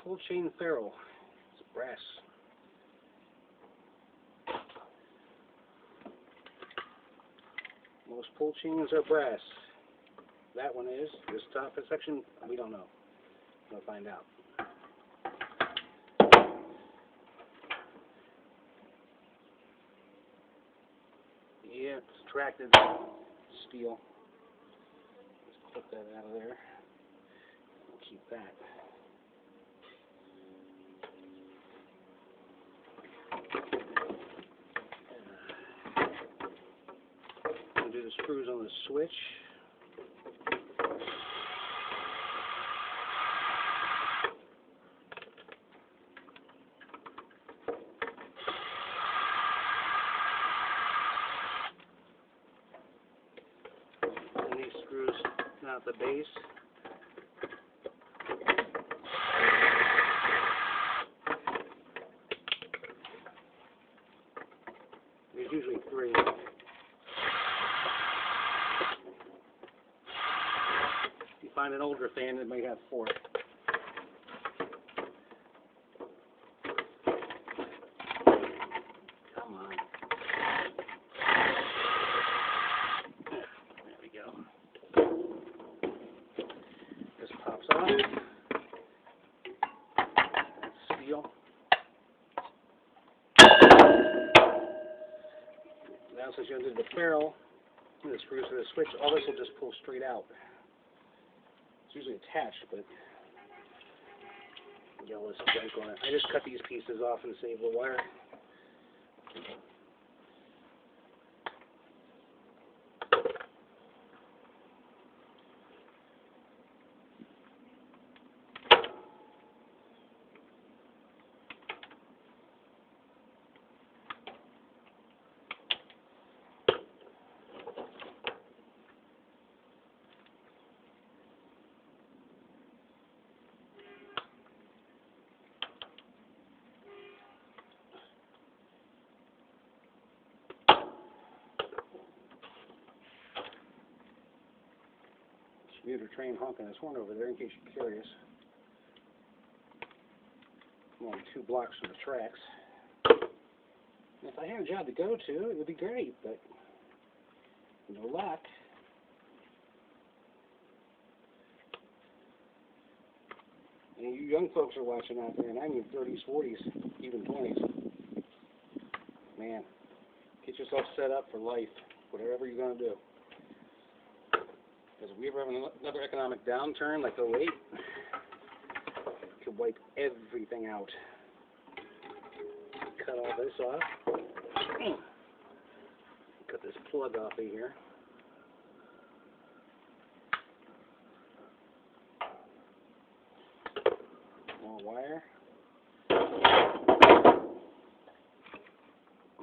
Pull chain ferrule. It's brass. Most pull chains are brass. That one is. This top section, we don't know. We'll find out. Yeah, it's extracted steel. Just put that out of there. We'll keep that. We'll do the screws on the switch. And these screws out the base. There's usually 3. If you find an older fan, it might have 4. Come on. There we go. This pops off. That's steel. Now since you undid the ferrule, and the screws for the switch, all this will just pull straight out. It's usually attached, but get all this junk on it. I just cut these pieces off and save the wire. Commuter train honking his horn over there in case you're curious. I'm only 2 blocks from the tracks. And if I had a job to go to, it would be great, but no luck. And you young folks are watching out there, and I mean 30s, 40s, even 20s. Man, get yourself set up for life, whatever you're going to do. Because if we ever have another economic downturn like 08, it could wipe everything out. Cut all this off. Cut this plug off of here. More wire.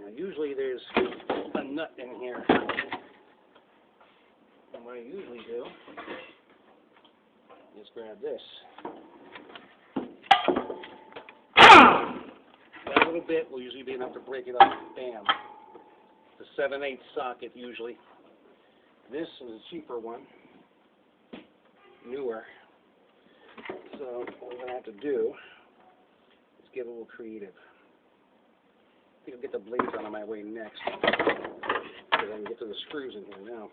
Now usually there's a nut in here. And what I usually do Just grab this. That little bit will usually be enough to break it up. Bam. The 7/8 socket usually. This is a cheaper one, newer. So what we're going to have to do is get a little creative. I think I'll get the blades out of my way next, because I can get to the screws in here now.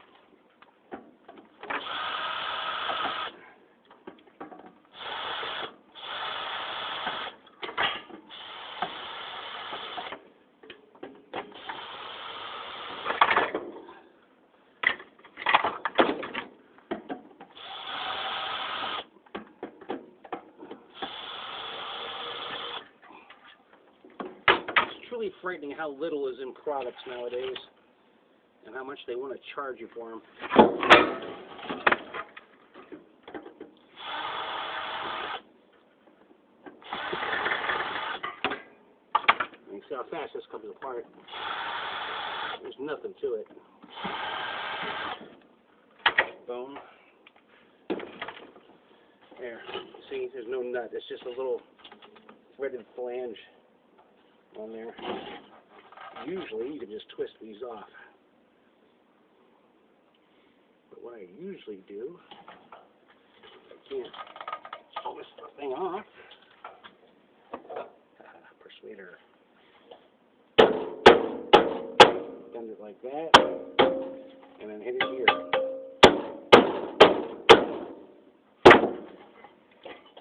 It's truly frightening how little is in products nowadays and how much they want to charge you for them. You see how fast this comes apart. There's nothing to it. Boom. There. See, there's no nut. It's just a little threaded flange on there. Usually, you can just twist these off. But what I usually do, I can't twist the thing off. Persuader. Bend it like that, and then hit it here.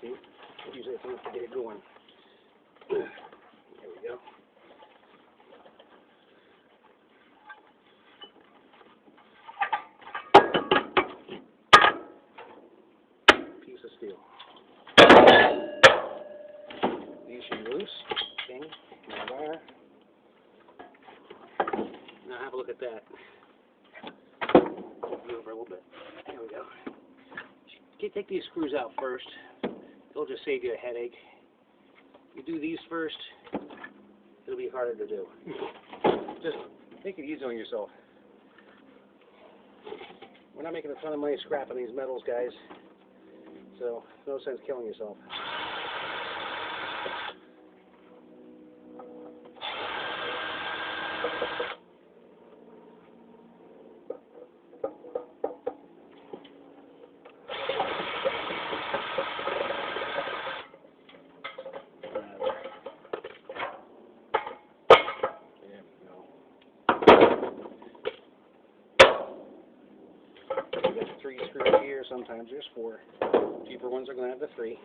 See? Usually it's enough to get it going. There we go. Piece of steel. These should be loose. Okay. There. Now have a look at that. Move over a little bit. There we go. Take these screws out first. It'll just save you a headache. You do these first, it'll be harder to do. Just take it easy on yourself. We're not making a ton of money scrapping these metals, guys. So, no sense killing yourself. There's 3 screws here, sometimes there's 4. Cheaper ones are going to have the 3.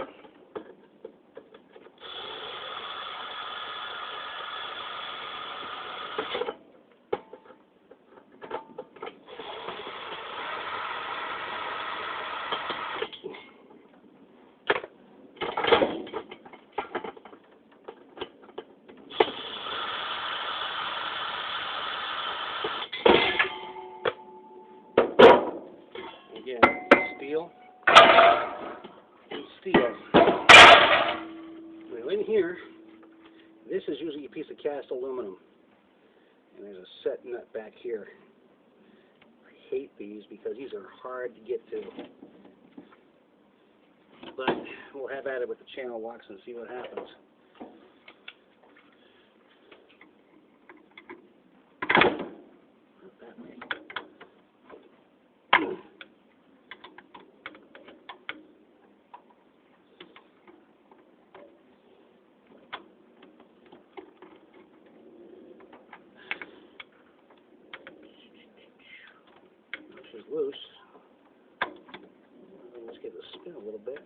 Again, steel and steel. Now in here, this is usually a piece of cast aluminum. And there's a set nut back here. I hate these because these are hard to get to. But we'll have at it with the channel locks and see what happens. Not that way. Is loose. Let's get it to spin a little bit.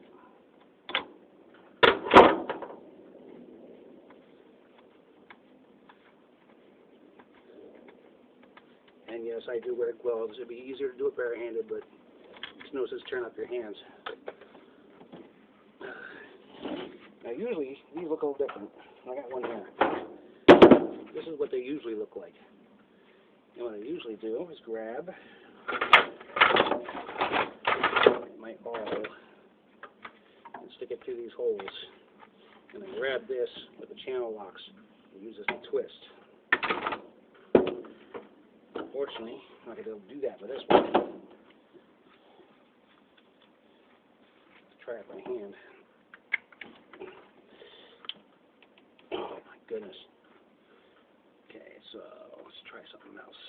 And yes, I do wear gloves. It'd be easier to do it barehanded, but it's no sense turn up your hands. Now usually these look a little different. I got one here. This is what they usually look like. And what I usually do is grab my awl and stick it through these holes. And then grab this with the channel locks and use this to twist. Unfortunately, I'm not going to be able to do that with this one. try it by hand. Oh my goodness. Okay, so let's try something else.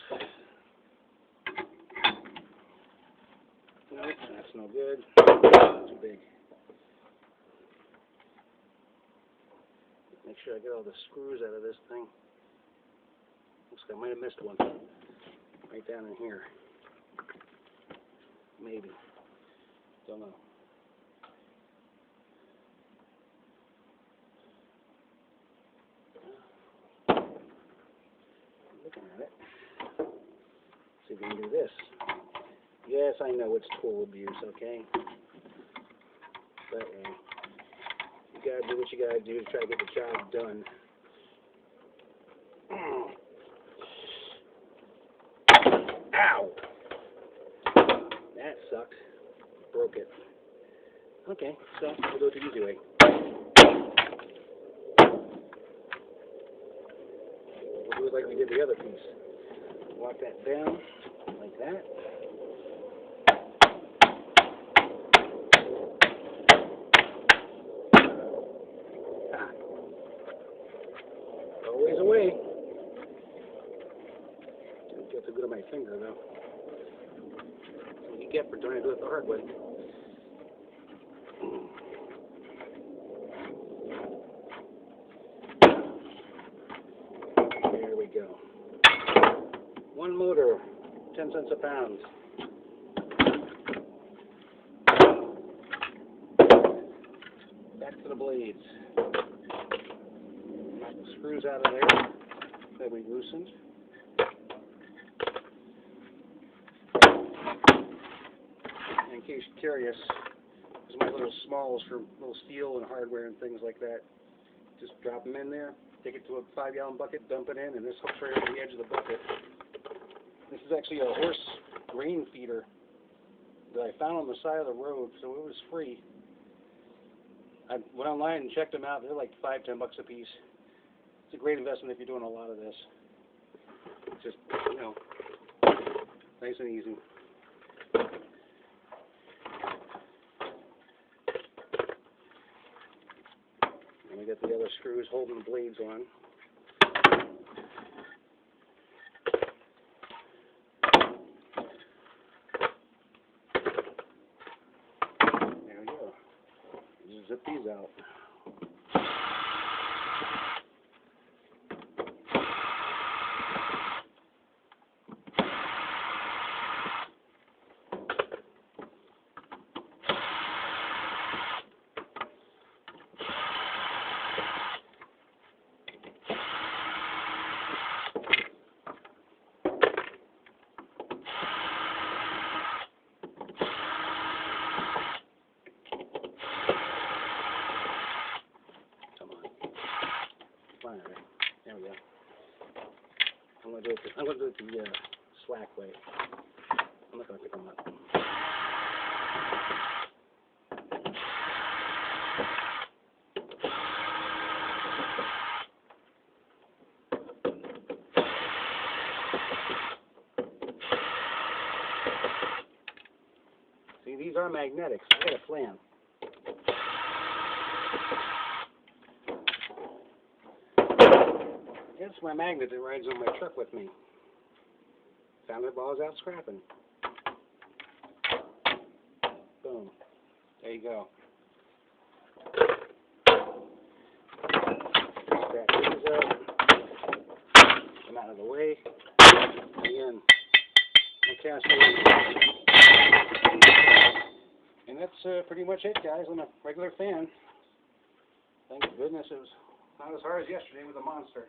Nope, that's no good. Too big. Make sure I get all the screws out of this thing. Looks like I might have missed one. Right down in here. Maybe. Don't know. Looking at it. See if we can do this. Yes, I know it's tool abuse, okay? But you gotta do what you gotta do to try to get the job done. Ow! That sucked. Broke it. Okay, so we'll do it the easy way. We'll do it like we did the other piece. Lock that down like that. Always away. Didn't feel too good on my finger though. That's what you get for trying to do it the hard way. There we go. One motor, 10 cents a pound. Back to the blades. Knock the screws out of there that we loosened. In case you're curious, there's my little smalls for little steel and hardware and things like that. Just drop them in there, take it to a 5-gallon bucket, dump it in, and this hooks right over the edge of the bucket. This is actually a horse grain feeder that I found on the side of the road, so it was free. I went online and checked them out. They're like $5-10 a piece. It's a great investment if you're doing a lot of this. It's just, you know, nice and easy. And we got the other screws holding the blades on. There we go. Just zip these out. There we go. I'm gonna do it the slack way. I'm not gonna pick them up. See, these are magnetics. I got a plan. It's my magnet that rides on my truck with me. Found it while I was out scrapping. Boom. There you go. Scratch these up. Come out of the way. Again, I cast it. And that's pretty much it, guys, on a regular fan. Thank goodness it was not as hard as yesterday with the monster.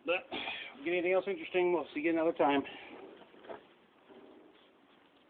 But if you get anything else interesting, we'll see you another time.